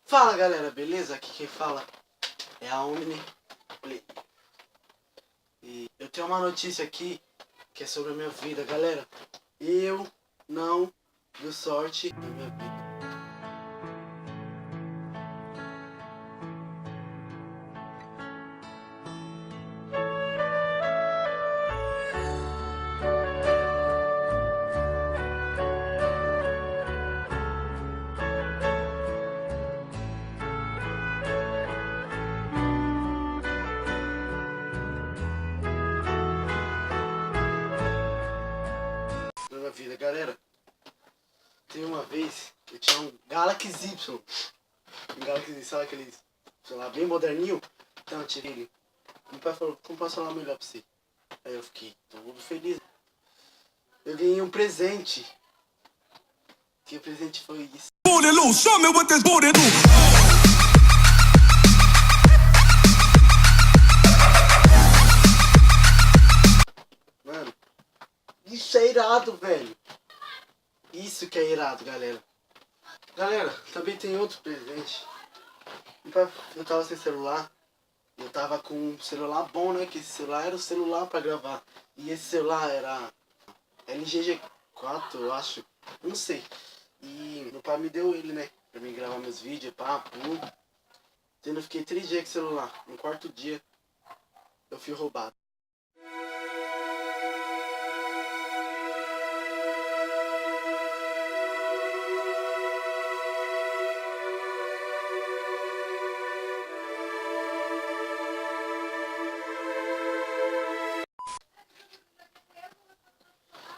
Fala galera, beleza? Aqui quem fala é a Omni. E eu tenho uma notícia aqui que é sobre a minha vida, galera. Eu não deu sorte na minha vida. Na minha vida, galera. Tem uma vez eu tinha um Galaxy Y. Um Galaxy Y, sabe aqueles celular bem moderninho? Então eu tirei ele. Meu pai falou, compra um celular melhor pra você. Aí eu fiquei todo feliz. Eu ganhei um presente. Que o presente foi isso. Show me what this booty do. Mano, isso é irado, velho. Isso que é irado, galera. Galera, também tem outro presente. Eu tava sem celular. Eu tava com um celular bom, né? Que esse celular era o celular pra gravar. E esse celular era LG G4, eu acho. Não sei. E meu pai me deu ele, né? Pra mim gravar meus vídeos, papo. Então eu fiquei 3 dias com o celular. No quarto dia, eu fui roubado.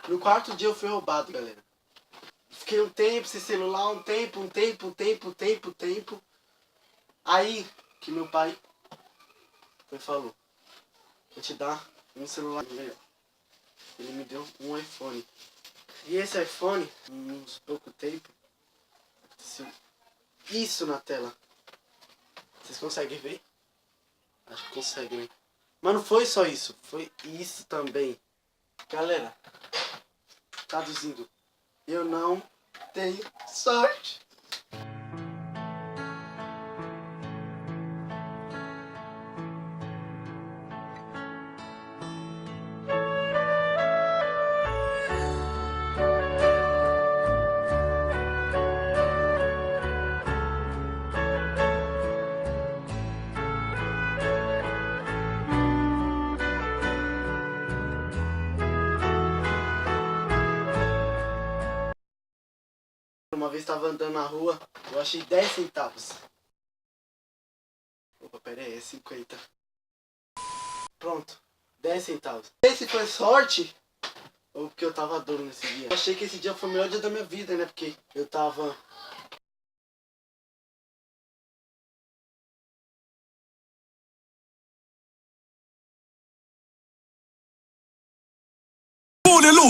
No quarto dia eu fui roubado, galera. Fiquei um tempo sem celular, um tempo. Aí que meu pai falou, vou te dar um celular melhor. Ele me deu um iPhone. E esse iPhone, uns pouco tempo, isso na tela. Vocês conseguem ver? Acho que conseguem, né? Mas não foi só isso, foi isso também. Galera, traduzindo, eu não tenho sorte. Uma vez estava andando na rua, eu achei 10 centavos. Opa, pera aí, é 50. Pronto, 10 centavos. Esse foi sorte ou porque eu tava duro nesse dia? Eu achei que esse dia foi o melhor dia da minha vida, né? Porque eu tava...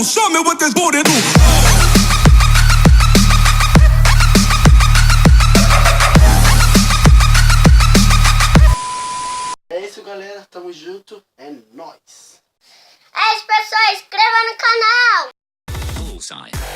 Show me what this booty do. É isso, galera. Tamo junto. É nóis. É isso, pessoal. Inscreva no canal. Bullseye.